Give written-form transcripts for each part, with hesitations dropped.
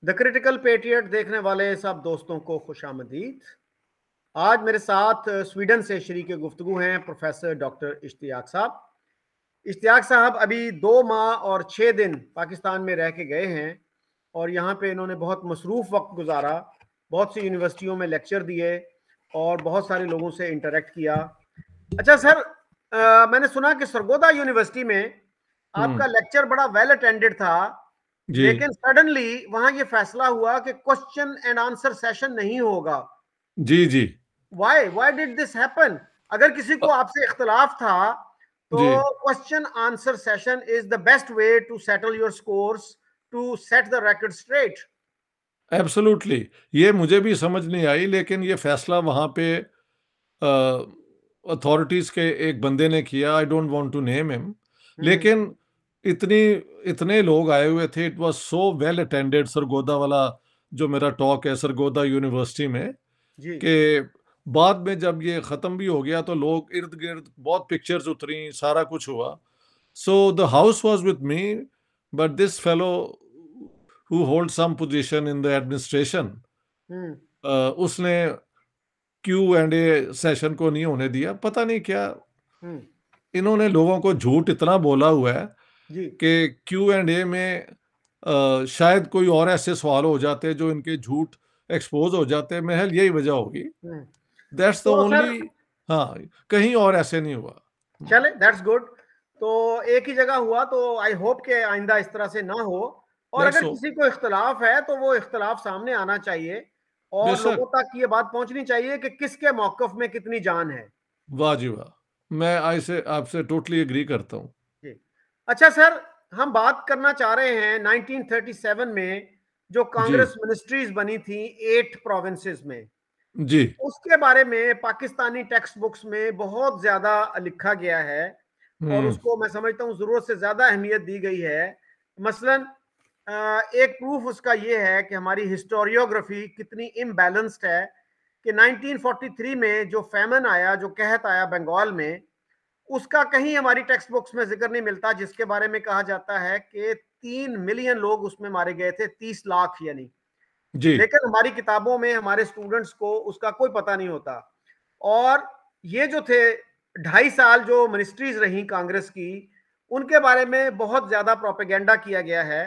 The critical patriot देखने वाले सब दोस्तों को खुशामदीद। आज मेरे साथ स्वीडन से शरीक गुफ्तगू हैं प्रोफेसर डॉक्टर इश्तियाक साहब। इश्तियाक साहब अभी 2 माह और 6 दिन पाकिस्तान में रह के गए हैं और यहाँ पे इन्होंने बहुत मसरूफ़ वक्त गुजारा, बहुत सी यूनिवर्सिटियों में लेक्चर दिए और बहुत सारे लोगों से इंटरेक्ट किया। अच्छा सर, मैंने सुना कि सरगोदा यूनिवर्सिटी में आपका हम्म। लेक्चर बड़ा वेल अटेंडेड था, जी लेकिन सडनली वहां ये फैसला हुआ कि क्वेश्चन एंड आंसर सेशन नहीं होगा। जी जी। Why did this happen? अगर किसी अ, को आपसे इख्तलाफ था तो जी question answer session is the best way to settle your scores, to set the record straight. Absolutely. ये मुझे भी समझ नहीं आई, लेकिन ये फैसला वहाँ पे अथॉरिटीज़ के एक बंदे ने किया। I don't want to name him, hmm. लेकिन इतनी इतने लोग आए हुए थे। It was so well attended, Sargodha वाला जो मेरा टॉक है सरगोदा यूनिवर्सिटी में, जी। कि बाद में जब ये ख़त्म भी हो गया तो लोग इर्द गिर्द बहुत पिक्चर्स उतरी, सारा कुछ हुआ। So the house was with me, but this fellow who holds some position in the administration, हम्म। उसने क्यू एंड ए सेशन को नहीं होने दिया। पता नहीं क्या हम्म। इन्होंने लोगों को झूठ इतना बोला हुआ है जी। कि क्यू एंड ए में शायद कोई और ऐसे सवाल हो जाते जो इनके झूठ एक्सपोज हो जाते। महल यही वजह होगी। हम्म। दैट्स द तो सर, ओनली। हाँ, कहीं और ऐसे नहीं हुआ। चले, दैट्स गुड। तो एक ही जगह हुआ, तो आई होप कि आइंदा इस तरह से ना हो। और लेट्स अगर हो। किसी को इख्तलाफ है तो वो इख्तलाफ सामने आना चाहिए और लोगों बेशक। तक ये बात पहुंचनी चाहिए कि किसके मौकफ में कितनी जान है। वाह जी वाह। मैं ऐसे आपसे टोटली एग्री करता हूँ। जी। अच्छा सर, हम बात करना चाह रहे हैं 1937 में जो जी कांग्रेस मिनिस्ट्रीज बनी थी 8 प्रोविंसेस में। जी। उसके बारे में पाकिस्तानी टेक्स्ट बुक्स में बहुत ज्यादा लिखा गया है और हम्म। उसको मैं समझता हूँ जरूरत से ज्यादा अहमियत दी गई है। मसलन एक प्रूफ उसका ये है कि हमारी हिस्टोरियोग्राफी कितनी इम्बैलेंस्ड है कि 1943 में जो फैमन आया, जो कहत आया बंगाल में, उसका कहीं हमारी टेक्स्ट बुक्स में जिक्र नहीं मिलता, जिसके बारे में कहा जाता है कि 3 मिलियन लोग उसमें मारे गए थे, 30 लाख यानी। जी लेकिन हमारी किताबों में हमारे स्टूडेंट्स को उसका कोई पता नहीं होता। और ये जो थे 2.5 साल जो मिनिस्ट्रीज रही कांग्रेस की, उनके बारे में बहुत ज्यादा प्रोपेगेंडा किया गया है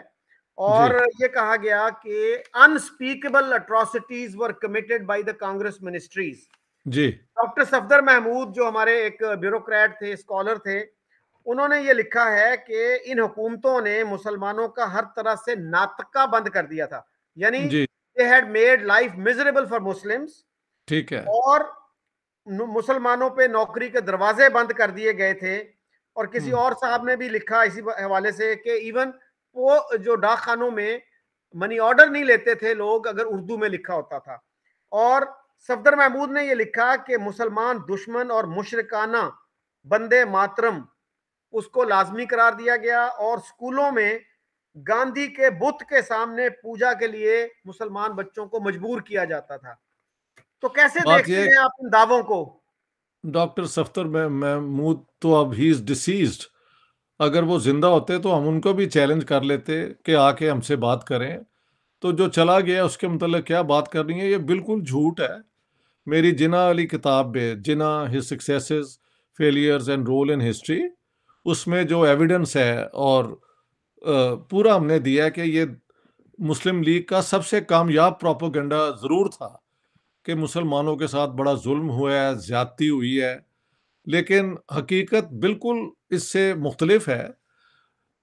जी और ये कहा गया कि unspeakable atrocities were committed by the Congress ministries. जी। डॉक्टर सफदर महमूद जो हमारे एक ब्यूरोक्रेट थे, स्कॉलर थे, उन्होंने ये लिखा है कि इन हुकूमतों ने मुसलमानों का हर तरह से नातका बंद कर दिया था, यानी जी। They had made life miserable for Muslims. ठीक है। और मुसलमानों पे नौकरी के दरवाजे बंद कर दिए गए थे। और किसी हम्म। और साहब ने भी लिखा इसी हवाले से कि इवन वो जो डाक खानों में मनी ऑर्डर नहीं लेते थे लोग अगर उर्दू में लिखा होता था। और सफदर महमूद ने यह लिखा कि मुसलमान दुश्मन और मुशरिकाना बंदे मातरम उसको लाजमी करार दिया गया और स्कूलों में गांधी के बुत के सामने पूजा के लिए मुसलमान बच्चों को मजबूर किया जाता था। तो कैसे बात देखते यह, हैं आप इन दावों को? डॉक्टर सफ्तर महमूद तो अब ही इज डिसीज्ड। अगर वो जिंदा होते तो हम उनको भी चैलेंज कर लेते कि आके हमसे बात करें। तो जो चला गया उसके मतलब क्या बात करनी है, ये बिल्कुल झूठ है। मेरी जिना वाली किताब में, Jinnah his successes, failures and role in history, उसमें जो एविडेंस है और पूरा हमने दिया है कि ये मुस्लिम लीग का सबसे कामयाब प्रोपोगंडा ज़रूर था कि मुसलमानों के साथ बड़ा जुल्म हुआ है, ज़्यादती हुई है। लेकिन हकीकत बिल्कुल इससे मुख्तलिफ है।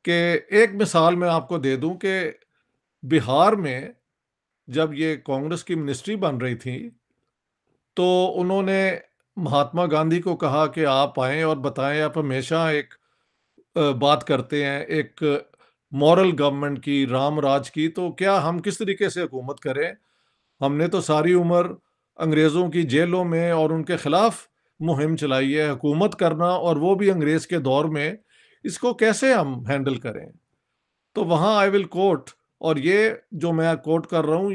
कि एक मिसाल मैं आपको दे दूं कि बिहार में जब ये कांग्रेस की मिनिस्ट्री बन रही थी तो उन्होंने महात्मा गांधी को कहा कि आप आएं और बताएं। आप हमेशा एक बात करते हैं एक मॉरल गवर्नमेंट की, राम राज की, तो क्या हम किस तरीके से हुकूमत करें? हमने तो सारी उम्र अंग्रेज़ों की जेलों में और उनके खिलाफ मुहिम चलाई है। हुकूमत करना, और वो भी अंग्रेज़ के दौर में, इसको कैसे हम हैंडल करें? तो वहाँ आई विल कोट, और ये जो मैं कोट कर रहा हूँ,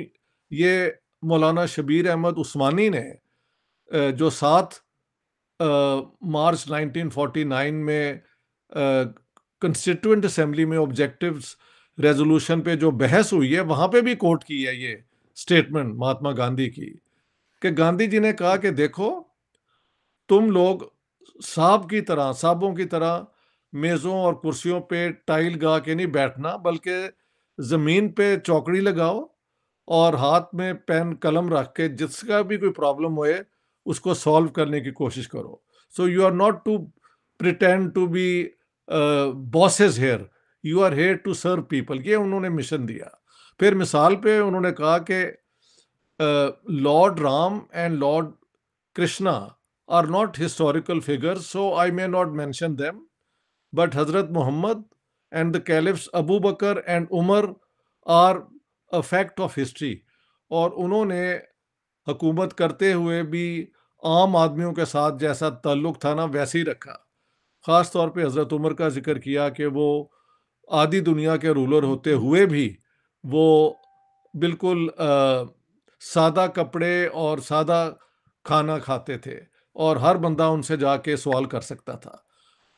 ये मौलाना शबीर अहमद उस्मानी ने जो 7 मार्च 1949 में कंस्टिट्यूएंट असेंबली में ऑब्जेक्टिव्स रेजोल्यूशन पे जो बहस हुई है वहां पे भी कोट की है ये स्टेटमेंट महात्मा गांधी की, कि गांधी जी ने कहा कि देखो, तुम लोग साहबों की तरह मेजों और कुर्सियों पे टाइल गा के नहीं बैठना, बल्कि जमीन पे चौकड़ी लगाओ और हाथ में पेन कलम रख के जिसका भी कोई प्रॉब्लम होए उसको सॉल्व करने की कोशिश करो। So you are not to pretend to be bosses here, you are here to serve people. ये उन्होंने मिशन दिया। फिर मिसाल पे उन्होंने कहा कि Lord Ram and Lord Krishna are not historical figures, so I may not mention them. But Hazrat Muhammad and the Caliphs Abu Bakr and Umar are a fact of history. और उन्होंने हुकूमत करते हुए भी आम आदमियों के साथ जैसा ताल्लुक था ना वैसे ही रखा। ख़ास तौर पे हज़रत उमर का जिक्र किया कि वो आधी दुनिया के रूलर होते हुए भी वो बिल्कुल सादा कपड़े और सादा खाना खाते थे और हर बंदा उनसे जाके सवाल कर सकता था।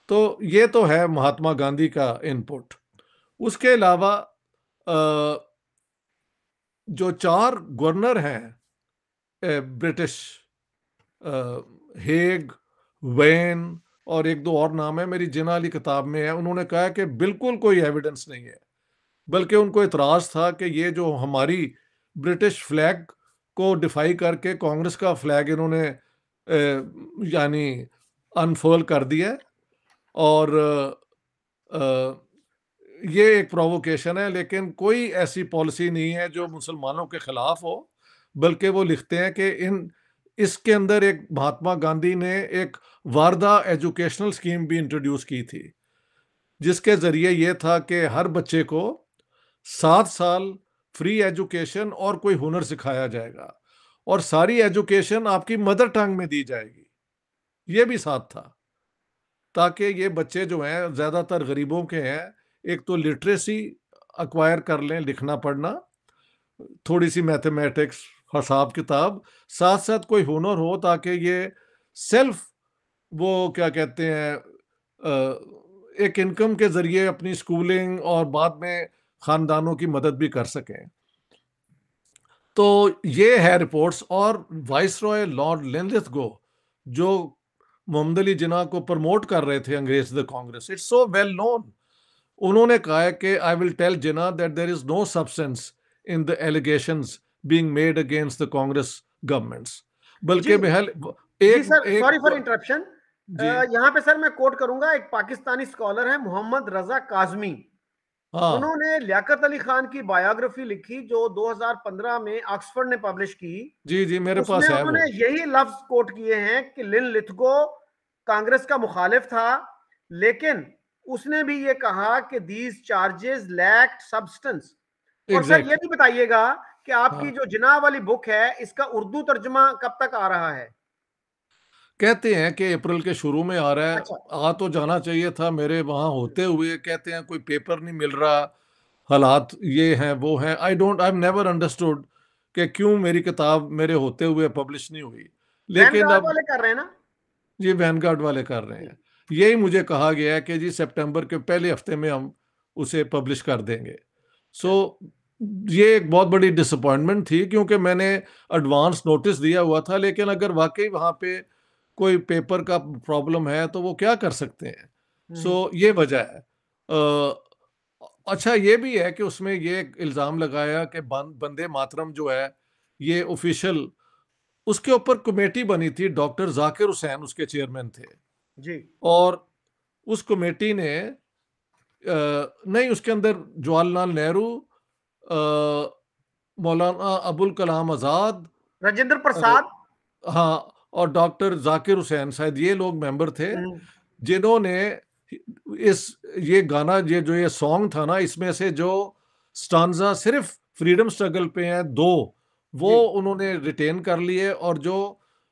तो ये तो है महात्मा गांधी का इनपुट। उसके अलावा जो 4 गवर्नर हैं ब्रिटिश, हेग, वेन और एक दो और नाम है, मेरी जिना वाली किताब में है, उन्होंने कहा कि बिल्कुल कोई एविडेंस नहीं है, बल्कि उनको इतराज़ था कि ये जो हमारी ब्रिटिश फ्लैग को डिफाई करके कांग्रेस का फ्लैग इन्होंने यानी अनफोल्ड कर दिया और ये एक प्रोवोकेशन है, लेकिन कोई ऐसी पॉलिसी नहीं है जो मुसलमानों के खिलाफ हो। बल्कि वो लिखते हैं कि इसके अंदर एक महात्मा गांधी ने एक वारदा एजुकेशनल स्कीम भी इंट्रोड्यूस की थी, जिसके जरिए ये था कि हर बच्चे को 7 साल फ्री एजुकेशन और कोई हुनर सिखाया जाएगा और सारी एजुकेशन आपकी मदर टंग में दी जाएगी। ये भी साथ था ताकि ये बच्चे जो हैं ज़्यादातर गरीबों के हैं, एक तो लिटरेसी अक्वायर कर लें, लिखना पढ़ना, थोड़ी सी मैथमेटिक्स, हिसाब किताब, साथ साथ कोई हुनर हो ताकि ये सेल्फ वो क्या कहते हैं एक इनकम के ज़रिए अपनी स्कूलिंग और बाद में ख़ानदानों की मदद भी कर सकें। तो ये है रिपोर्ट्स। और वाइसरॉय लॉर्ड लिनलिथगो जो मोहम्मद अली जिन्ना को प्रमोट कर रहे थे अंग्रेज the Congress, it's so well known. उन्होंने कहा है कि I will tell Jinnah that there is no substance in the allegations being made against the Congress governments. बल्कि Bahl ji sir, sorry for interruption. यहाँ पे सर मैं कोट करूंगा, एक पाकिस्तानी स्कॉलर है मोहम्मद रजा काजमी। हाँ। उन्होंने लियाकत अली खान की बायोग्राफी लिखी जो 2015 में ऑक्सफोर्ड ने पब्लिश की। जी जी, मेरे पास है। उन्होंने यही लफ्ज कोट किए हैं कि लिनलिथगो कांग्रेस का मुखालिफ था, लेकिन उसने भी ये कहा कि दीज चार्जेस लैक्ड सब्सटेंस। और सर ये भी बताइएगा कि आपकी जो जिन्ना वाली बुक है इसका उर्दू तर्जुमा कब तक आ रहा है? कहते हैं कि अप्रैल के शुरू में आ रहा है। अच्छा। आ तो जाना चाहिए था मेरे वहाँ होते हुए, कहते हैं कोई पेपर नहीं मिल रहा, हालात ये हैं वो हैं। आई नेवर अंडरस्टूड कि क्यों मेरी किताब मेरे होते हुए पब्लिश नहीं हुई। लेकिन अब वाले कर रहे हैं ना, ये वैनगार्ड वाले कर रहे हैं। यही मुझे कहा गया है कि जी सितंबर के पहले हफ्ते में हम उसे पब्लिश कर देंगे। सो ये एक बहुत बड़ी डिसअपॉइंटमेंट थी क्योंकि मैंने एडवांस नोटिस दिया हुआ था, लेकिन अगर वाकई वहाँ पे कोई पेपर का प्रॉब्लम है तो वो क्या कर सकते हैं। सो ये वजह है। अच्छा ये भी है कि उसमें ये इल्ज़ाम लगाया कि वंदे मातरम जो है ये ऑफिशियल, उसके ऊपर कमेटी बनी थी, डॉक्टर जाकिर हुसैन उसके चेयरमैन थे जी। और उस कमेटी ने नहीं, उसके अंदर जवाहरलाल नेहरू, मौलाना अबुल कलाम आज़ाद, राजेंद्र प्रसाद, हाँ, और डॉक्टर जाकिर हुसैन, शायद ये लोग मेंबर थे जिन्होंने ये गाना, ये सॉन्ग था ना, इसमें से जो स्टांजा सिर्फ फ्रीडम स्ट्रगल पे हैं 2, वो उन्होंने रिटेन कर लिए और जो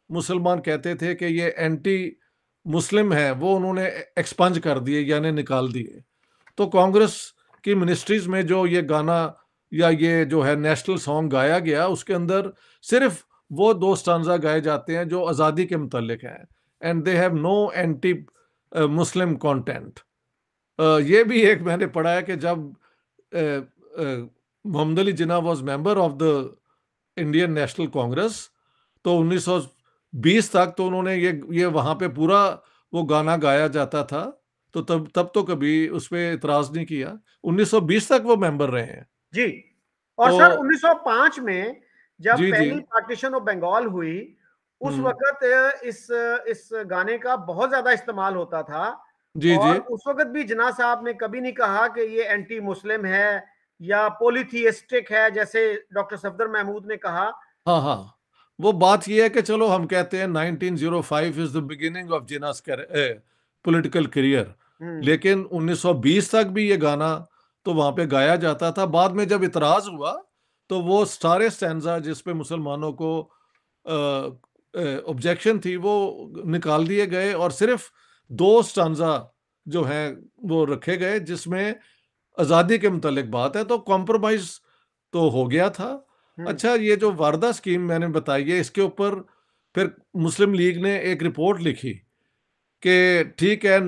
मुसलमान कहते थे कि ये एंटी मुस्लिम है वो उन्होंने एक्सपंज कर दिए, यानी निकाल दिए। तो कांग्रेस की मिनिस्ट्रीज में जो ये गाना या ये जो है नेशनल सॉन्ग गाया गया, उसके अंदर सिर्फ वो 2 स्टांजा गाए जाते हैं जो आज़ादी के मुतालिक हैं, and they have no anti Muslim content. ये भी एक मैंने पढ़ा है कि जब Mohammad Ali Jinnah was member of the Indian National Congress, तो 1920 तक तो उन्होंने ये वहां पे पूरा वो गाना गाया जाता था, तो तब तो कभी उस पर इतराज नहीं किया। 1920 तक वो मेंबर रहे हैं। जी। और तो सर 1905 में जब जी जी। पहली पार्टीशन ऑफ बंगाल हुई, उस हम्म। वक्त इस गाने का बहुत ज्यादा इस्तेमाल होता था। जी जी। और उस वक्त भी जिन्ना साहब ने कभी नहीं कहा कि ये एंटी मुस्लिम है या पॉलीथियस्टिक है, जैसे डॉक्टर सफदर महमूद ने कहा। हाँ हाँ, वो बात ये है कि चलो हम कहते हैं 1905 is the beginning of Jinnah's political career, hmm. लेकिन 1920 तक भी ये गाना तो वहां पे गाया जाता था। बाद में जब इतराज हुआ तो वो सारे स्टैंजा जिस पे मुसलमानों को ऑब्जेक्शन थी वो निकाल दिए गए, और सिर्फ दो स्टैंजा जो हैं वो रखे गए जिसमें आज़ादी के मुतालिक बात है, तो कॉम्प्रोमाइज तो हो गया था। हम्म। अच्छा, ये जो वारदा स्कीम मैंने बताई है, इसके ऊपर फिर मुस्लिम लीग ने एक रिपोर्ट लिखी कि ठीक है,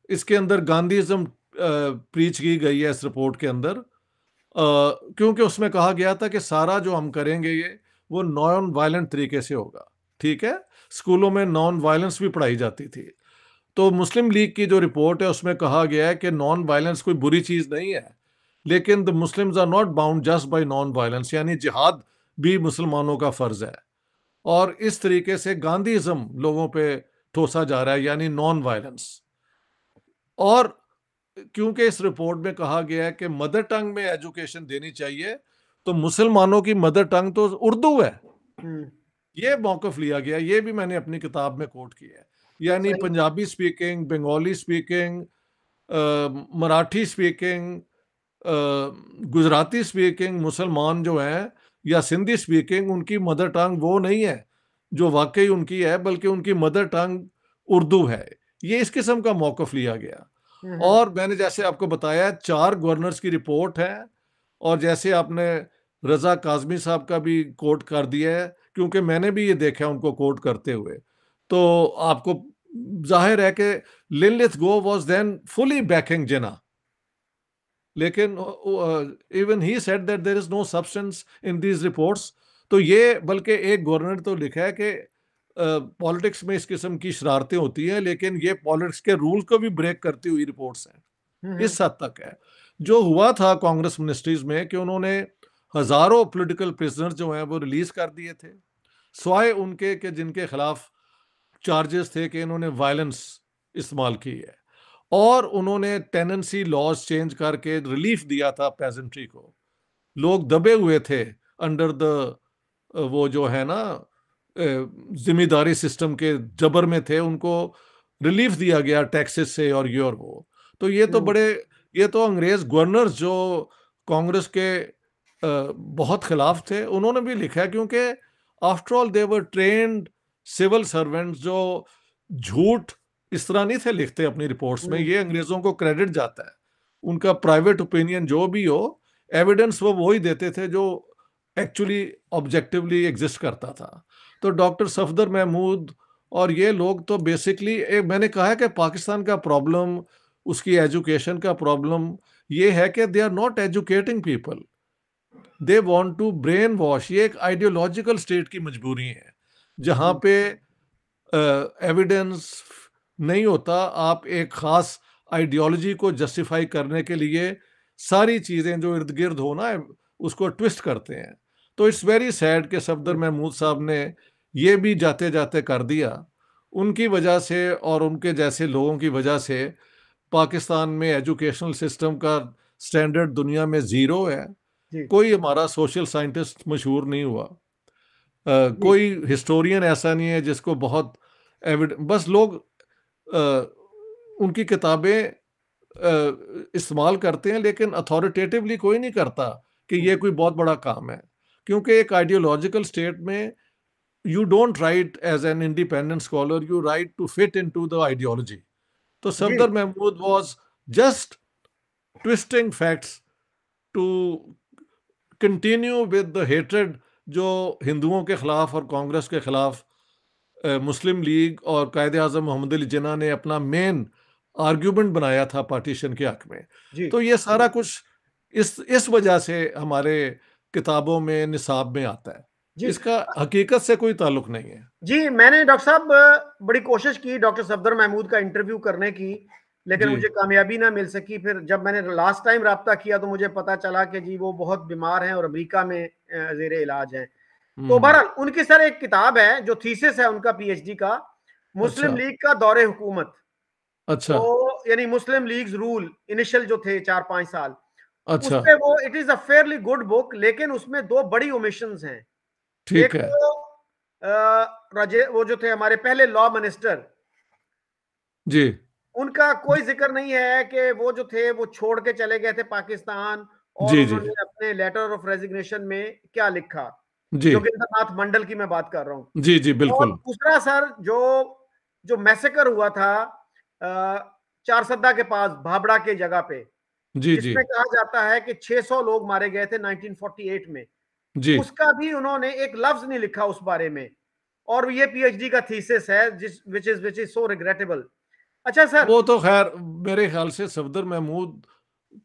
इसके अंदर गांधीज़म प्रीच की गई है इस रिपोर्ट के अंदर, क्योंकि उसमें कहा गया था कि सारा जो हम करेंगे ये वो नॉन वायलेंट तरीके से होगा। ठीक है, स्कूलों में नॉन वायलेंस भी पढ़ाई जाती थी। तो मुस्लिम लीग की जो रिपोर्ट है उसमें कहा गया है कि नॉन वायलेंस कोई बुरी चीज़ नहीं है, लेकिन the Muslims are not bound just by non violence, यानी जिहाद भी मुसलमानों का फर्ज है। और इस तरीके से गांधीज़म लोगों पे ठोसा जा रहा है, यानी नॉन वायलेंस। और क्योंकि इस रिपोर्ट में कहा गया है कि मदर टंग में एजुकेशन देनी चाहिए, तो मुसलमानों की मदर टंग तो उर्दू है, हम्म। ये मौकफ लिया गया। ये भी मैंने अपनी किताब में कोट किया है। यानी सही। Punjabi speaking, Bengali speaking, Marathi speaking, Gujarati speaking मुसलमान जो हैं, या सिंधी स्पीकिंग, उनकी मदर टंग वो नहीं है जो वाकई उनकी है, बल्कि उनकी मदर टंग उर्दू है। ये इस किस्म का मौकफ लिया गया। हम्म। और मैंने जैसे आपको बताया 4 गवर्नर्स की रिपोर्ट है, और जैसे आपने रजा काजमी साहब का भी कोट कर दिया है, क्योंकि मैंने भी ये देखा उनको कोट करते हुए, तो आपको जाहिर है कि Linlithgow was then fully backing Jinnah, लेकिन even he said that there is no substance in these reports. तो ये बल्कि एक गवर्नर ने तो लिखा है कि पॉलिटिक्स में इस किस्म की शरारतें होती हैं, लेकिन ये पॉलिटिक्स के रूल को भी ब्रेक करती हुई रिपोर्ट्स हैं। हम्म। इस हद तक है। जो हुआ था कांग्रेस मिनिस्ट्रीज में कि उन्होंने हजारों पॉलिटिकल प्रिजनर जो हैं वो रिलीज कर दिए थे, स्वाय उनके कि जिनके खिलाफ चार्जेस थे कि इन्होंने वायलेंस इस्तेमाल की है। और उन्होंने टेनेंसी लॉज चेंज करके रिलीफ दिया था पेजेंट्री को। लोग दबे हुए थे अंडर द वो जो है ना जिम्मेदारी सिस्टम के जबर में थे, उनको रिलीफ दिया गया टैक्सेस से और ये और वो। तो हम्म। ये तो अंग्रेज गवर्नर्स जो कांग्रेस के बहुत खिलाफ थे, उन्होंने भी लिखा है, क्योंकि after all they were trained civil servants जो झूठ इस तरह नहीं थे लिखते अपनी रिपोर्ट्स में। हम्म। ये अंग्रेजों को क्रेडिट जाता है। उनका प्राइवेट ओपिनियन जो भी हो, एविडेंस वो वही देते थे जो एक्चुअली ऑब्जेक्टिवली एग्जिस्ट करता था। तो डॉक्टर सफदर महमूद और ये लोग तो बेसिकली, एक मैंने कहा है कि पाकिस्तान का प्रॉब्लम, उसकी एजुकेशन का प्रॉब्लम ये है कि they are not educating people, they want to brainwash. ये एक आइडियोलॉजिकल स्टेट की मजबूरी है, जहाँ हम्म। पे एविडेंस नहीं होता। आप एक खास आइडियोलॉजी को जस्टिफाई करने के लिए सारी चीज़ें जो इर्द गिर्द हो ना उसको ट्विस्ट करते हैं। तो इट्स वेरी सैड कि सफदर महमूद साहब ने ये भी जाते जाते कर दिया। उनकी वजह से और उनके जैसे लोगों की वजह से पाकिस्तान में एजुकेशनल सिस्टम का स्टैंडर्ड दुनिया में ज़ीरो है। जी। कोई हमारा सोशल साइंटिस्ट मशहूर नहीं हुआ, जी। कोई हिस्टोरियन ऐसा नहीं है जिसको बहुत बस लोग उनकी किताबें इस्तेमाल करते हैं, लेकिन अथॉरिटेटिवली कोई नहीं करता कि ये कोई बहुत बड़ा काम है। क्योंकि एक आइडियोलॉजिकल स्टेट में you don't write as an independent scholar, you write to fit into the ideology. तो जी। Safdar Mahmood was just twisting facts to continue with the hatred जो हिंदुओं के खिलाफ और कांग्रेस के खिलाफ मुस्लिम लीग और कायदे आज़म मोहम्मद अली जिन्ना ने अपना मेन आर्ग्यूमेंट बनाया था पार्टीशन के हक में। जी। तो ये सारा कुछ इस वजह से हमारे किताबों में, निसाब में आता है। जी इसका हकीकत से कोई ताल्लुक नहीं है। जी, मैंने डॉक्टर साहब बड़ी कोशिश की डॉक्टर सफदर महमूद का इंटरव्यू करने की, लेकिन जी। मुझे कामयाबी ना मिल सकी। फिर जब मैंने लास्ट टाइम राब्ता किया तो मुझे पता चला कि जी वो बहुत बीमार हैं और अमेरिका में जेर इलाज हैं। तो हम्म। बहरहाल उनकी सर एक किताब है जो थीसिस है उनका पीएचडी का, अच्छा। मुस्लिम लीग का दौरे हुकूमत। अच्छा। तो यानी मुस्लिम लीग्स रूल इनिशियल जो थे 4-5 साल, उस अच्छा। पे वो it is a fairly good book, लेकिन उसमें दो बड़ी ओमिशंस हैं। एक ठीक है। तो वो जो थे हमारे पहले लॉ मिनिस्टर, जी। उनका कोई जिक्र नहीं है कि वो जो थे वो छोड़ के चले गए थे पाकिस्तान, और जी। जी। उन्होंने अपने लेटर ऑफ रेजिग्नेशन में क्या लिखा। जी। जोगिंदर नाथ मंडल की मैं बात कर रहा हूँ। जी। जी और बिल्कुल। दूसरा सर जो जो मैसेकर हुआ था चारसद्दा के पास भाबड़ा के जगह पे, जी। जी। जिसमें कहा जाता है कि 600 लोग मारे गए थे 1948 में, जी। उसका भी उन्होंने एक लफ्ज नहीं लिखा उस बारे में। और ये पीएचडी का थीसिस है जिस विच इज सो रिग्रेटेबल। अच्छा सर। वो तो खैर मेरे ख्याल से सफदर महमूद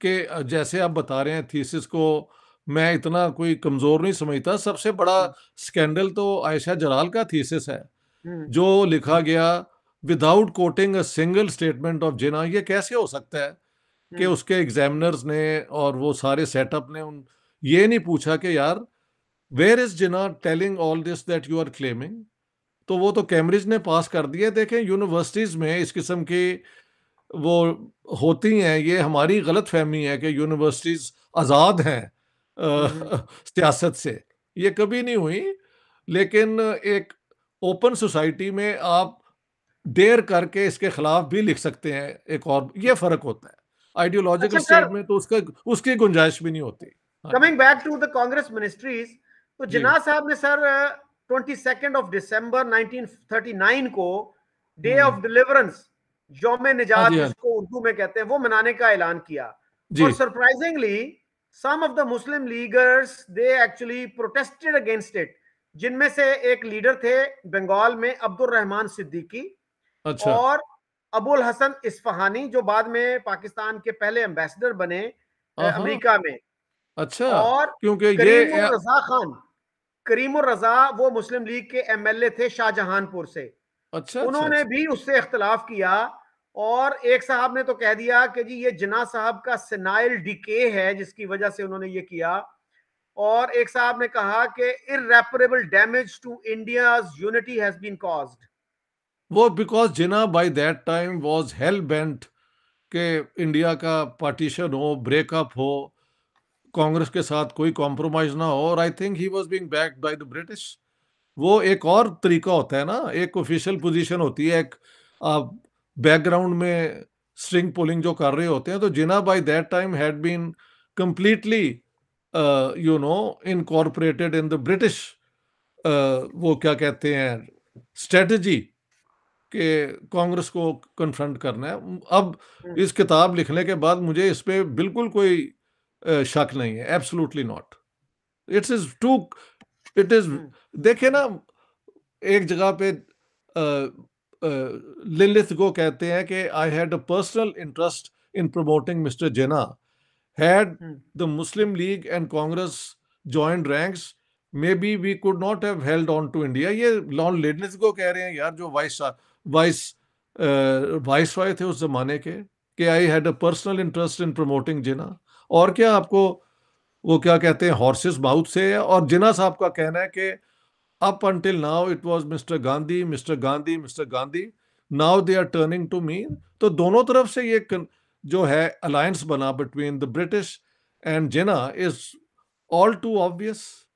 के जैसे आप बता रहे हैं थीसिस को मैं इतना कोई कमजोर नहीं समझता। सबसे बड़ा स्कैंडल तो आयशा जलाल का थीसिस है, हम्म जो लिखा गया without quoting a single statement of Jinnah. ये कैसे हो सकता है कि हम्म उसके एग्जामिनर्स ने और वो सारे सेटअप ने उन ये नहीं पूछा कि यार where is Jinnah telling all this that you are claiming. तो वो तो कैम्ब्रिज ने पास कर दिए। देखें यूनिवर्सिटीज में इस किस्म की वो होती हैं। ये हमारी गलत फहमी है कि यूनिवर्सिटीज आज़ाद हैं हम्म सियासत से। ये कभी नहीं हुई। लेकिन एक ओपन सोसाइटी में आप डेयर करके इसके खिलाफ भी लिख सकते हैं। एक और ये फर्क होता है। आइडियोलॉजिकल अच्छा सर, स्टेट में तो उसका उसकी गुंजाइश भी नहीं होती। हाँ जी। Coming back to the Congress ministries, तो जी। जिन्ना साहब ने सर 22 दिसंबर 1939 को डे हम्म। ऑफ डिलीवरेंस, यौम हाँ निजात जी। हाँ जिसको उर्दू में कहते हैं, वो मनाने का ऐलान किया। जी। और surprisingly some of the Muslim leaguers they actually protested against it, जिनमें से एक लीडर थे बंगाल में अब्दुल रहमान सिद्दीकी, अच्छा। और अबुल हसन इस्फहानी जो बाद में पाकिस्तान के पहले एम्बेसडर बने हाँ हाँ। अमेरिका में, अच्छा। और क्योंकि करीमुर रजा खान, करीमुर रजा वो मुस्लिम लीग के एमएलए थे शाहजहांपुर से, अच्छा अच्छा उन्होंने अच्छा। भी उससे इख्तलाफ किया। और एक साहब ने तो कह दिया कि जी ये जिन्ना साहब का सेनाइल डिके है जिसकी वजह से उन्होंने ये किया। और एक साहब ने कहा कि irreparable damage to India's unity has been caused. वो because Jinnah by that time was hell bent के इंडिया का पार्टीशन हो, ब्रेकअप हो, कांग्रेस के साथ कोई कॉम्प्रोमाइज ना हो। और I think he was being backed by the British. वो एक और तरीका होता है ना, एक ऑफिशियल पोजीशन होती है, एक आप बैकग्राउंड में स्ट्रिंग पुलिंग जो कर रहे होते हैं। तो Jinnah by that time had been completely incorporated in the British वो क्या कहते हैं स्ट्रेटजी कि कांग्रेस को कन्फ्रंट करना है। अब इस किताब लिखने के बाद मुझे इस पे बिल्कुल कोई शक नहीं है। Absolutely not. It's is to it is देखे ना, एक जगह पे लिलिथ को कहते हैं कि I had a personal interest in promoting mister Jinnah. Had the Muslim League and Congress joint ranks maybe we could not have held on to India. ये लॉर्ड लिलिथ को कह रहे हैं यार, जो वाइस वाइस रॉय थे उस जमाने के, कि I had a personal interest in promoting Jinnah. और क्या आपको वो क्या कहते हैं हॉर्सेस माउथ से है। और जिना साहब का कहना है कि up until now it was mister Gandhi, mister Gandhi, mister Gandhi, now they are turning to me. तो दोनों तरफ से ये जो है अलायंस बना between the British and Jinnah is all too obvious.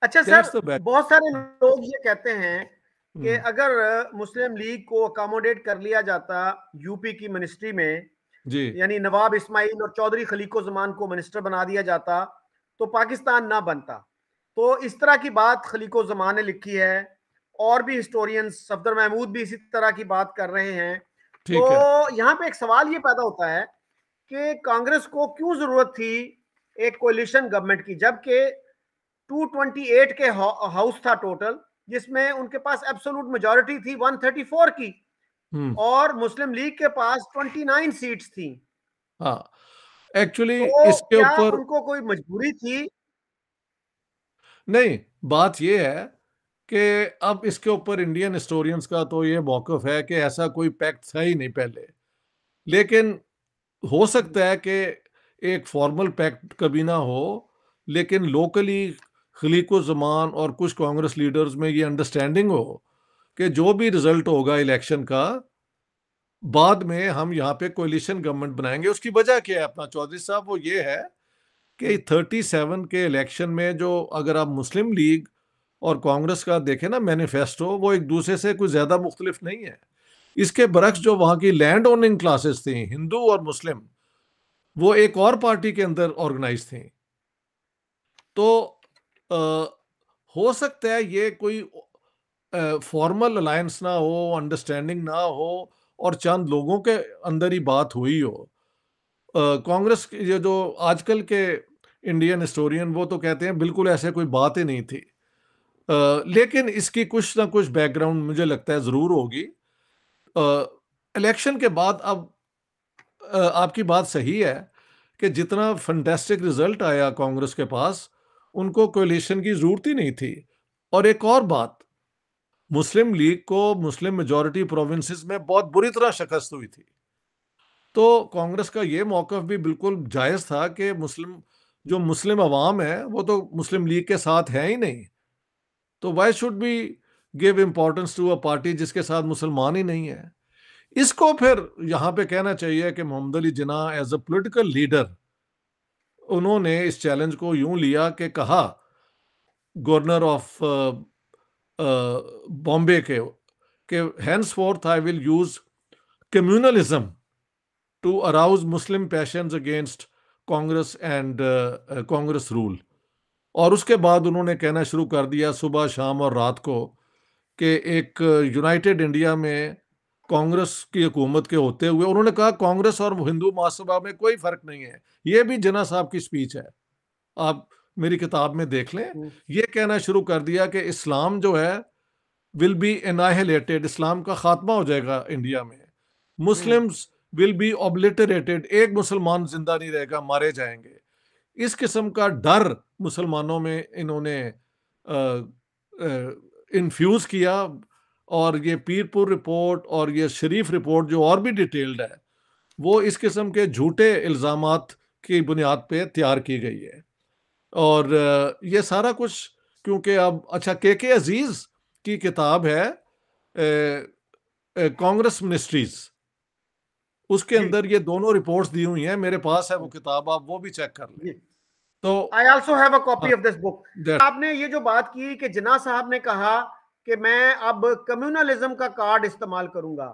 अच्छा सर, दैट्स द बैक। बहुत सारे लोग ये कहते हैं कि हम्म। अगर मुस्लिम लीग को अकोमोडेट कर लिया जाता यूपी की मिनिस्ट्री में, जी। यानी नवाब इस्माइल और चौधरी खलीको जमान को मिनिस्टर बना दिया जाता, तो पाकिस्तान ना बनता। तो इस तरह की बात खलीको जमान ने लिखी है, और भी हिस्टोरियंस सफदर महमूद भी इसी तरह की बात कर रहे हैं। तो ठीक है। यहाँ पे एक सवाल ये पैदा होता है कि कांग्रेस को क्यों जरूरत थी एक कोलिशन गवर्नमेंट की, जबकि 228 के हाउस था टोटल, जिसमें उनके पास एब्सोलूट मेजॉरिटी थी 134 की, हम्म। और मुस्लिम लीग के पास 29 सीट्स थी। हाँ। एक्चुअली तो इसके क्या ऊपर उनको कोई मजबूरी थी? नहीं, बात ये है कि अब इसके ऊपर इंडियन हिस्टोरियंस का तो ये मौकफ है कि ऐसा कोई पैक्ट था ही नहीं पहले, लेकिन हो सकता है कि एक फॉर्मल पैक्ट कभी ना हो, लेकिन लोकली खलीको जमान और कुछ कांग्रेस लीडर्स में ये अंडरस्टैंडिंग हो कि जो भी रिजल्ट होगा इलेक्शन का, बाद में हम यहाँ पे कोalition गवर्नमेंट बनाएंगे। उसकी वजह क्या है अपना चौधरी साहब, वो ये है कि 37 के इलेक्शन में जो, अगर आप मुस्लिम लीग और कांग्रेस का देखें ना मैनिफेस्टो, वो एक दूसरे से कुछ ज्यादा मुख्तलिफ नहीं है। इसके बरक्स जो वहां की लैंड ओनिंग क्लासेस थी, हिंदू और मुस्लिम, वो एक और पार्टी के अंदर ऑर्गेनाइज थी। तो आ, हो सकता है ये कोई फॉर्मल अलायंस ना हो, अंडरस्टैंडिंग ना हो, और चंद लोगों के अंदर ही बात हुई हो। कांग्रेस ये जो आजकल के इंडियन हिस्टोरियन, वो तो कहते हैं बिल्कुल ऐसे कोई बात ही नहीं थी। लेकिन इसकी कुछ ना कुछ बैकग्राउंड मुझे लगता है ज़रूर होगी। इलेक्शन के बाद अब आपकी बात सही है कि जितना फंटेस्टिक रिजल्ट आया कांग्रेस के पास, उनको कोalition की ज़रूरत ही नहीं थी। और एक और बात, मुस्लिम लीग को मुस्लिम मेजॉरिटी प्रोविंसेस में बहुत बुरी तरह शिकस्त हुई थी। तो कांग्रेस का ये मौकफ भी बिल्कुल जायज़ था कि जो मुस्लिम अवाम है वो तो मुस्लिम लीग के साथ है ही नहीं, तो why should be give importance to a party जिसके साथ मुसलमान ही नहीं है। इसको फिर यहाँ पे कहना चाहिए कि मोहम्मद अली जिन्ना एज अ पॉलिटिकल लीडर, उन्होंने इस चैलेंज को यूं लिया कि कहा गवर्नर ऑफ बॉम्बे के कि henceforth I will use communalism to arouse Muslim passions against Congress and Congress rule। और उसके बाद उन्होंने कहना शुरू कर दिया सुबह शाम और रात को कि एक यूनाइटेड इंडिया में कांग्रेस की हुकूमत के होते हुए, उन्होंने कहा कांग्रेस और हिंदू महासभा में कोई फर्क नहीं है। ये भी जिन्ना साहब की स्पीच है, आप मेरी किताब में देख लें। ये कहना शुरू कर दिया कि इस्लाम जो है विल बी एनाहिलेटेड, इस्लाम का खात्मा हो जाएगा इंडिया में, मुस्लिम्स विल बी ऑब्लिटरेटेड, एक मुसलमान जिंदा नहीं रहेगा, मारे जाएंगे। इस किस्म का डर मुसलमानों में इन्होंने इन्फ्यूज किया। और ये पीरपुर रिपोर्ट और ये शरीफ रिपोर्ट जो और भी डिटेल्ड है, वो इस किस्म के झूठे इल्ज़ामात की बुनियाद पे तैयार की गई है। और ये सारा कुछ क्योंकि अब अच्छा के अजीज की किताब है कांग्रेस मिनिस्ट्रीज, उसके जी, अंदर ये दोनों रिपोर्ट्स दी हुई हैं, मेरे पास है वो किताब, आप वो भी चेक कर लें। जी। तो आई ऑल्सो हैव अ हाँ, कॉपी ऑफ दिस बुक। आपने ये जो बात की कि जिन्ना साहब ने कहा कि मैं अब कम्युनलिज्म का कार्ड इस्तेमाल करूंगा,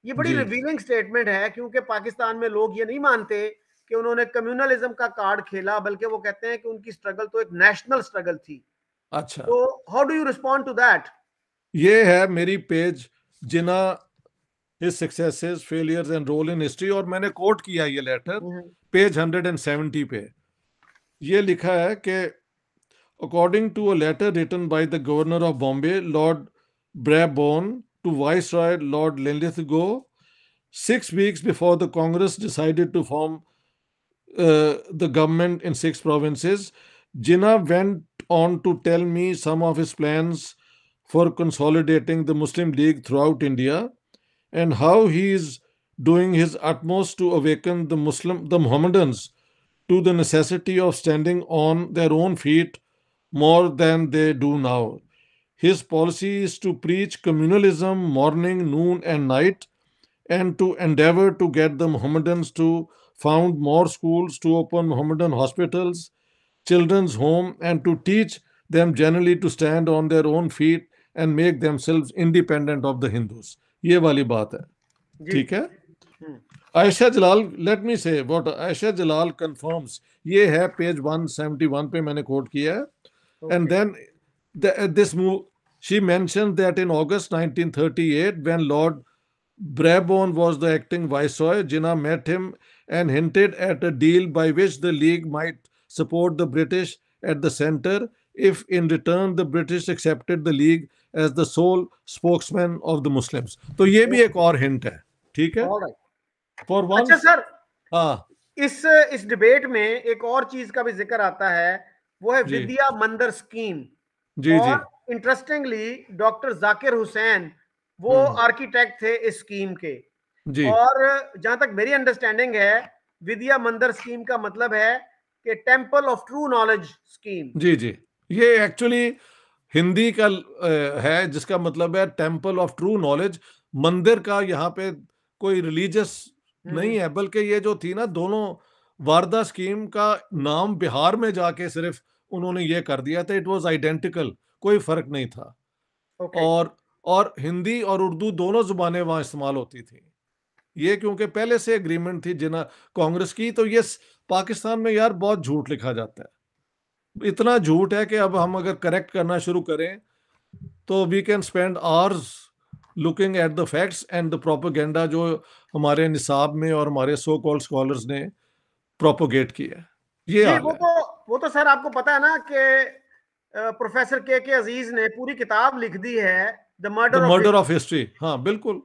ये बड़ी जी रिवीलिंग स्टेटमेंट है, क्योंकि पाकिस्तान में लोग ये नहीं मानते कि उन्होंने कम्युनलिज्म का कार्ड खेला, बल्कि वो कहते हैं कि उनकी स्ट्रगल तो एक नेशनल स्ट्रगल थी। अच्छा, तो how do you respond to that? ये है मेरी page Jinnah his successes failures and role in history, और मैंने कोट किया ये लेटर पेज 170 पे। ये लिखा है कि according to a letter written by the governor of Bombay, Lord Brabourne, to Viceroy Lord Linlithgow, 6 weeks before the Congress decided to form the government in 6 provinces, Jinnah went on to tell me some of his plans for consolidating the Muslim League throughout India, and how he is doing his utmost to awaken the Mohammedans to the necessity of standing on their own feet more than they do now. His policy is to preach communalism morning, noon, and night, and to endeavor to get the Mohammedans to found more schools, to open Mohammedan hospitals, children's home, and to teach them generally to stand on their own feet and make themselves independent of the Hindus. ये वाली बात है, जी। ठीक है। आयशा जलाल, let me से what Ayesha Jalal confirms, ये है page 171 पे मैंने कोट किया है। And then this move, she mentioned that in August 1938, when Lord Brabourne was the acting viceroy, Jinnah met him and hinted at a deal by which the League might support the British at the center if in return the British accepted the League as the sole spokesman of the Muslims. तो ये भी एक और hint है, ठीक है। Alright. For अच्छा once, sir, हाँ, इस डिबेट में एक और चीज का भी जिक्र आता है, वो है जी विद्या मंदिर स्कीम। जी जी। और इंटरेस्टिंगली डॉक्टर जाकिर हुसैन वो हम्म। आर्किटेक्ट थे इस स्कीम के। जी और जहां तक मेरी अंडरस्टैंडिंग है, विद्या मंदिर स्कीम का मतलब है कि temple of true knowledge scheme. जी जी। ये एक्चुअली हिंदी का है, जिसका मतलब है टेम्पल ऑफ ट्रू नॉलेज। मंदिर का यहाँ पे कोई रिलीजियस नहीं है, बल्कि ये जो थी ना, दोनों वारदा स्कीम का नाम बिहार में जाके सिर्फ उन्होंने ये कर दिया था। इट वाज आइडेंटिकल, कोई फर्क नहीं था। ओके। और हिंदी और उर्दू दोनों जुबानें वहाँ इस्तेमाल होती थी। ये क्योंकि पहले से एग्रीमेंट थी जिना कांग्रेस की। तो ये पाकिस्तान में यार बहुत झूठ लिखा जाता है, इतना झूठ है कि अब हम अगर करेक्ट करना शुरू करें तो we can spend hours looking at the facts and the propaganda जो हमारे निसाब में और हमारे सो कॉल्ड स्कॉलर्स ने प्रोपोगेट किया है। ये जी, हाल है। वो तो सर आपको पता है ना कि प्रोफेसर के अजीज ने पूरी किताब लिख दी है, the the murder of murder history. Of history, हाँ बिल्कुल।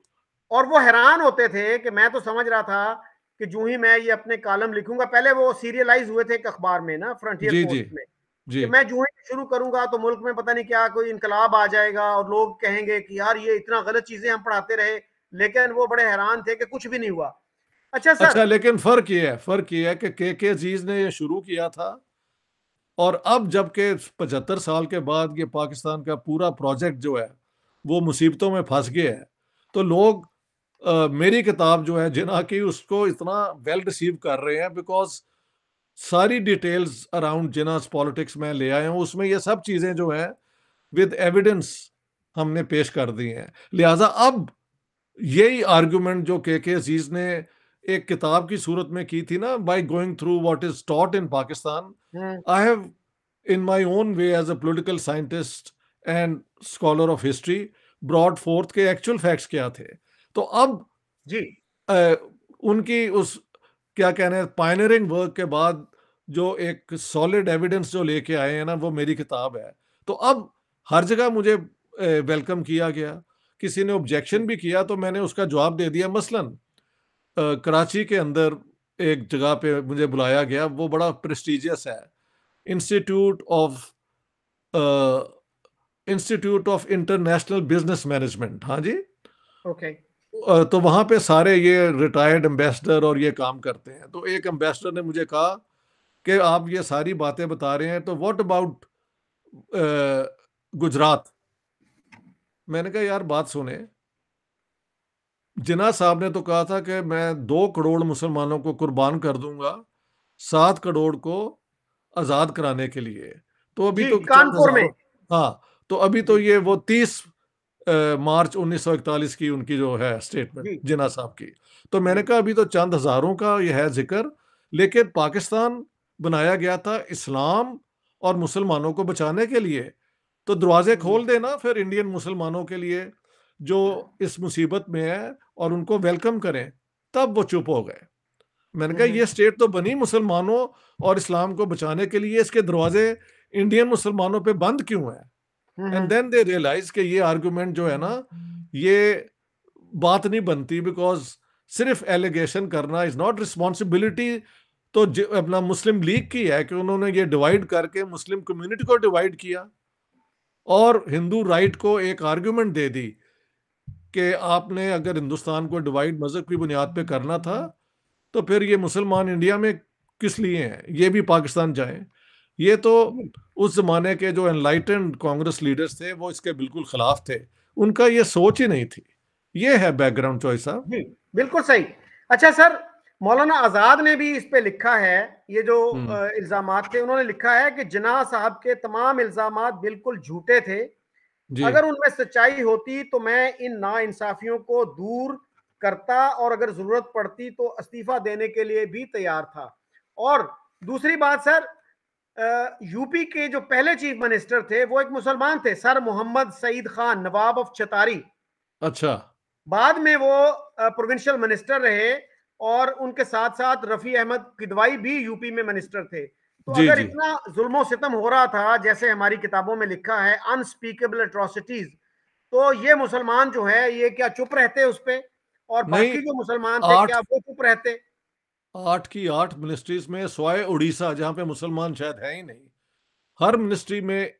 और वो हैरान होते थे कि मैं तो समझ रहा था कि जो ही मैं ये अपने कॉलम लिखूंगा, पहले वो सीरियलाइज हुए थे एक अखबार में ना, फ्रंटियर जी जी पोस्ट में, जी कि मैं जो ही शुरू करूंगा तो मुल्क में पता नहीं क्या कोई इनकलाब आ जाएगा और लोग कहेंगे कि यार ये इतना गलत चीजें हम पढ़ाते रहे। लेकिन वो बड़े हैरान थे कि कुछ भी नहीं हुआ। अच्छा सर। अच्छा, लेकिन फर्क ये है कि के अजीज ने ये शुरू किया था, और अब जबकि 75 साल के बाद ये पाकिस्तान का पूरा प्रोजेक्ट जो है वो मुसीबतों में फंस गया है, तो लोग मेरी किताब जो है जिना की, उसको इतना वेल रिसीव कर रहे हैं, बिकॉज सारी डिटेल्स अराउंड जिनास पॉलिटिक्स में ले आए हूँ। उसमें ये सब चीज़ें जो हैं विद एविडेंस हमने पेश कर दी हैं। लिहाजा अब यही आर्गुमेंट जो के अजीज ने एक किताब की सूरत में की थी ना, by going through what is taught in Pakistan, hmm. I have in my own way as a political scientist and scholar of history brought forth के actual facts क्या थे। तो अब जी उनकी उस क्या कहने पायनियरिंग वर्क के बाद जो एक सॉलिड एविडेंस जो लेके आए हैं ना, वो मेरी किताब है। तो अब हर जगह मुझे वेलकम किया गया। किसी ने ऑब्जेक्शन भी किया तो मैंने उसका जवाब दे दिया। मसलन कराची के अंदर एक जगह पे मुझे बुलाया गया, वो बड़ा प्रेस्टिजियस है, institute of institute of international business management. हाँ जी। ओके। तो वहाँ पे सारे ये रिटायर्ड एम्बेसडर और ये काम करते हैं। तो एक एम्बेसडर ने मुझे कहा कि आप ये सारी बातें बता रहे हैं, तो व्हाट अबाउट गुजरात। मैंने कहा यार बात सुने, जिन्ना साहब ने तो कहा था कि मैं 2 करोड़ मुसलमानों को कुर्बान कर दूंगा 7 करोड़ को आज़ाद कराने के लिए। तो अभी जी तो चंद कानपुर में। हजारों। हाँ। तो अभी तो जी ये वो 30 मार्च 1941 की उनकी जो है स्टेटमेंट जी जिन्ना साहब की। तो मैंने जी। कहा अभी तो चंद हजारों का यह है जिक्र, लेकिन पाकिस्तान बनाया गया था इस्लाम और मुसलमानों को बचाने के लिए। तो दरवाजे हम्म, खोल देना फिर इंडियन मुसलमानों के लिए जो इस मुसीबत में है, और उनको वेलकम करें। तब वो चुप हो गए। मैंने कहा हम्म, ये स्टेट तो बनी मुसलमानों और इस्लाम को बचाने के लिए, इसके दरवाजे इंडियन मुसलमानों पे बंद क्यों है? And hmm, then they realise कि ये आर्गुमेंट जो है ना, ये बात नहीं बनती, बिकॉज सिर्फ एलिगेशन करना इज नॉट रिस्पॉन्सिबिलिटी। तो अपना मुस्लिम लीग की है कि उन्होंने ये डिवाइड करके मुस्लिम कम्युनिटी को डिवाइड किया, और हिंदू राइट को एक आर्गुमेंट दे दी कि आपने अगर हिंदुस्तान को डिवाइड मजहब की बुनियाद पे करना था, तो फिर ये मुसलमान इंडिया में किस लिए हैं, ये भी पाकिस्तान जाएं। ये तो जी उस जमाने के जो एनलाइटेंड कांग्रेस लीडर्स थे वो इसके बिल्कुल खिलाफ थे। उनका ये सोच ही नहीं थी। ये है बैकग्राउंड चॉइस साहब। जी, बिल्कुल सही। अच्छा सर, मौलाना आजाद ने भी इस पे लिखा है, ये जो हम्म। इल्जामात थे, उन्होंने लिखा है कि जिन्ना साहब के तमाम इल्जामात बिल्कुल झूठे थे। जी अगर उनमें सच्चाई होती तो मैं इन नाइंसाफियों को दूर करता और अगर जरूरत पड़ती तो इस्तीफा देने के लिए भी तैयार था। और दूसरी बात सर, यूपी के जो पहले चीफ मिनिस्टर थे वो एक मुसलमान थे, सर मोहम्मद सईद खान, नवाब ऑफ चतारी। अच्छा। बाद में वो प्रोविंशियल मिनिस्टर रहे, और उनके साथ साथ रफी अहमद किदवाई भी यूपी में मिनिस्टर थे। तो जी अगर जी। इतना जुल्मो सितम हो रहा था जैसे हमारी किताबों में लिखा है, अनस्पीकेबल एट्रोसिटीज, तो ये मुसलमान जो है ये क्या चुप रहते उस पे? और नहीं, बाकी जो मुसलमान थे आठ क्या वो चुप रहते? 8 की 8 मिनिस्ट्रीज में, स्वाय उड़ीसा जहां पे मुसलमान शायद है ही नहीं, हर मिनिस्ट्री में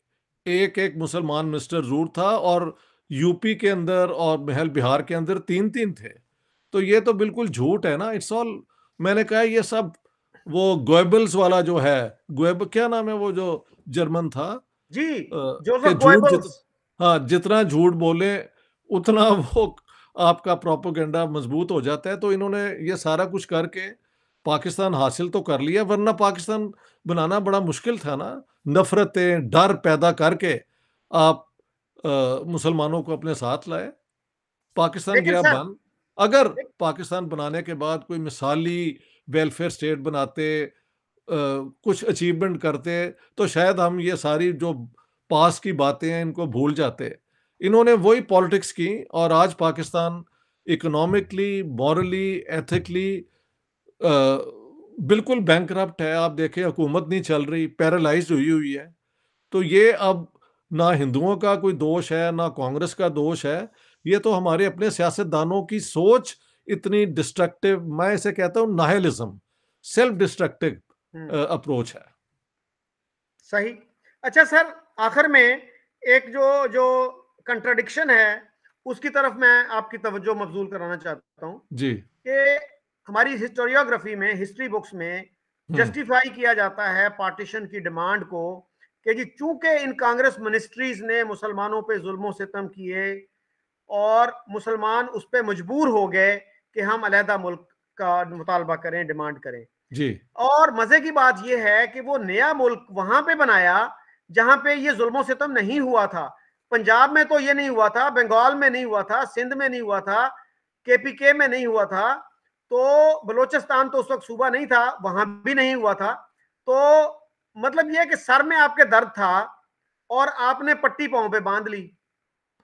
एक एक मुसलमान मिनिस्टर जरूर था, और यूपी के अंदर और महल बिहार के अंदर 3-3 थे। तो ये तो बिल्कुल झूठ है ना, इट्स ऑल। मैंने कहा ये सब वो गोएबल्स वाला जो है, गोएब क्या नाम है वो जो जर्मन था, जी, कि जोसेफ झूठ गोएबल्स। हाँ, जितना झूठ बोले उतना वो आपका प्रोपेगेंडा मजबूत हो जाता है। तो इन्होंने ये सारा कुछ करके पाकिस्तान हासिल तो कर लिया, वरना पाकिस्तान बनाना बड़ा मुश्किल था ना। नफरतें, डर पैदा करके आप मुसलमानों को अपने साथ लाए, पाकिस्तान लेकिन गया सर, बन। अगर पाकिस्तान बनाने के बाद कोई मिसाली वेलफेयर स्टेट बनाते, कुछ अचीवमेंट करते, तो शायद हम ये सारी जो पास की बातें हैं इनको भूल जाते। इन्होंने वही पॉलिटिक्स की, और आज पाकिस्तान इकोनॉमिकली, मॉरली, एथिकली बिल्कुल बैंकरप्ट है। आप देखें, हुकूमत नहीं चल रही, पैरालाइज हुई हुई है। तो ये अब ना हिंदुओं का कोई दोष है, ना कांग्रेस का दोष है, ये तो हमारे अपने सियासतदानों की सोच इतनी डिस्ट्रक्टिव, मैं इसे कहता हूं नाहिलिज्म, सेल्फ डिस्ट्रक्टिव अप्रोच है। सही। अच्छा सर, आखिर में एक जो जो कंट्राडिक्शन है उसकी तरफ मैं आपकी तवज्जो मबजूल कराना चाहता हूं जी। कि हमारी हिस्टोरियोग्राफी में, हिस्ट्री बुक्स में हम्म। जस्टिफाई किया जाता है पार्टीशन की डिमांड को कि जी चूंकि इन कांग्रेस मिनिस्ट्रीज ने मुसलमानों पे जुल्म सितम किए और मुसलमान उस पर मजबूर हो गए कि हम अलहदा मुल्क का मुतालबा करें, डिमांड करें। जी। और मजे की बात यह है कि वो नया मुल्क वहां पे बनाया जहां पे ये जुल्म सितम नहीं हुआ था। पंजाब में तो ये नहीं हुआ था, बंगाल में नहीं हुआ था, सिंध में नहीं हुआ था, केपीके में नहीं हुआ था, तो बलोचिस्तान तो उस वक्त सूबा नहीं था, वहां भी नहीं हुआ था। तो मतलब यह कि सर में आपके दर्द था और आपने पट्टी पांव पे बांध ली।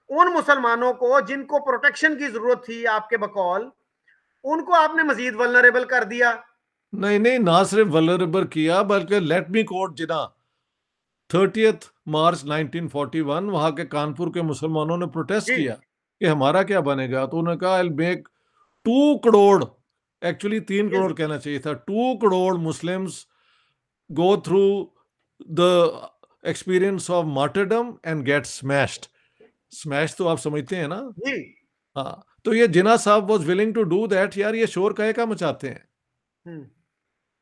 उन मुसलमानों को जिनको प्रोटेक्शन की जरूरत थी आपके बकौल, उनको आपने मजीद वल्नरेबल कर दिया। नहीं नहीं, ना सिर्फ वल्नरेबल किया, बल्कि लेट मी कोट जिना 30 मार्च 1941 वहां के कानपुर के मुसलमानों ने प्रोटेस्ट जी किया कि हमारा क्या बनेगा। तो उन्होंने कहा, I make 2 crore, actually 3 crore जी कहना चाहिए था, 2 crore Muslims go through the experience of martyrdom and get smashed. Smash तो आप समझते हैं ना। जी। हाँ, तो ये जिन्ना साहब was willing to do that। यार ये शोर काहे का मचाते हैं? हम्म।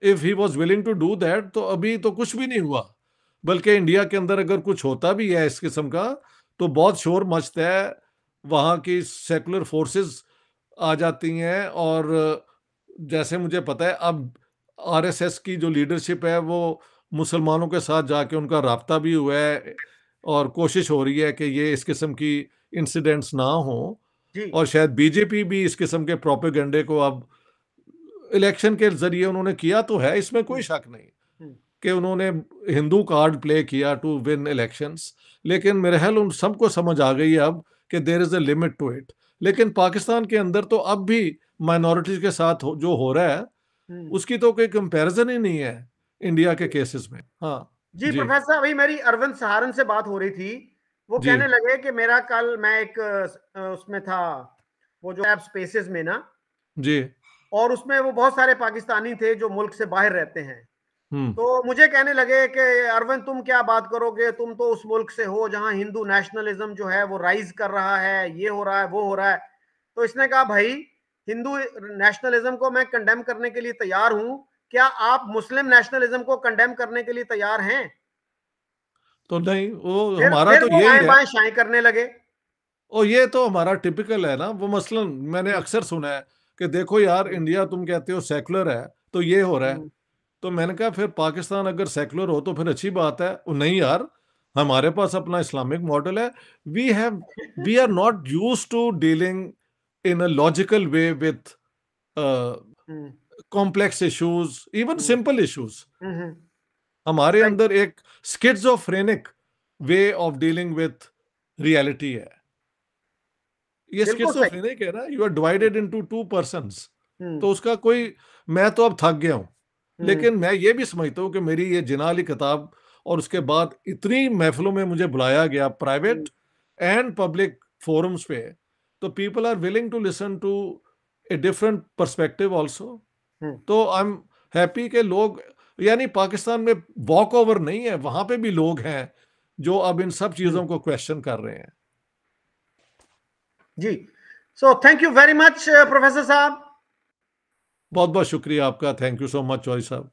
If he was willing to do that, तो अभी तो कुछ भी नहीं हुआ। बल्कि इंडिया के अंदर अगर कुछ होता भी है इस किस्म का, तो बहुत शोर मचता है, वहाँ की सेकुलर फोर्सेस आ जाती हैं। और जैसे मुझे पता है, अब आरएसएस की जो लीडरशिप है वो मुसलमानों के साथ जाके उनका राब्ता भी हुआ है, और कोशिश हो रही है कि ये इस किस्म की इंसिडेंट्स ना हो। जी। और शायद बीजेपी भी इस किस्म के प्रोपेगेंडे को अब इलेक्शन के जरिए उन्होंने किया तो है, इसमें कोई हम्म। शक नहीं हम्म। कि उन्होंने हिंदू कार्ड प्ले किया टू विन इलेक्शंस। लेकिन मेरे ख्याल उन सबको समझ आ गई है अब कि there is a limit to it. लेकिन पाकिस्तान के अंदर तो अब भी माइनॉरिटीज के साथ जो हो रहा है, हम्म। उसकी तो कोई कंपैरिजन ही नहीं है इंडिया के केसेस में। हाँ। जी जी। प्रोफेसर, अभी मेरी अरविंद सहारन से बात हो रही थी। वो जी। कहने लगे कि मेरा कल मैं एक उसमें था, वो जो ऐप स्पेसेस में ना, जी। और उसमें वो बहुत सारे पाकिस्तानी थे जो मुल्क से बाहर रहते हैं। हम्म। तो मुझे कहने लगे कि अरविंद तुम क्या बात करोगे, तुम तो उस मुल्क से हो जहां हिंदू नेशनलिज्म जो है वो राइज कर रहा है, ये हो रहा है, वो हो रहा है। तो इसने कहा, भाई हिंदू नेशनलिज्म को मैं कंडेम करने के लिए तैयार हूं, क्या आप मुस्लिम नेशनलिज्म को कंडेम करने के लिए तैयार हैं? तो नहीं, वो फिर हमारा फिर तो वो यही आए है। बाएं शाएं करने लगे। और ये तो हमारा टिपिकल है ना। वो मसलन मैंने हम्म। अक्सर सुना है कि देखो यार, हम्म। इंडिया तुम कहते हो सेकुलर है तो ये हो रहा है। हम्म। तो मैंने कहा, फिर पाकिस्तान अगर सेकुलर हो तो फिर अच्छी बात है। वो नहीं यार, हमारे पास अपना इस्लामिक मॉडल है। We are not used to dealing in a logical way with hmm. Complex issues, even hmm. Simple issues. Hmm. हमारे सही। अंदर एक schizophrenic way of dealing with reality है। ये बिल्कुल सही। स्किज़ोफ्रेनिक है ना, you are divided into 2 persons. Hmm. तो उसका कोई, मैं तो अब थक गया हूं। हम्म। लेकिन मैं ये भी समझता हूँ कि मेरी ये जिना वाली किताब, और उसके बाद इतनी महफिलों में मुझे बुलाया गया, hmm. Private and public forums पे, तो people are willing to listen to a different perspective also. तो आई एम हैप्पी के लोग, यानी पाकिस्तान में वॉक ओवर नहीं है, वहां पे भी लोग हैं जो अब इन सब चीजों को क्वेश्चन कर रहे हैं। जी, so thank you very much professor साहब। बहुत बहुत शुक्रिया आपका, thank you so much Chaudhary साहब।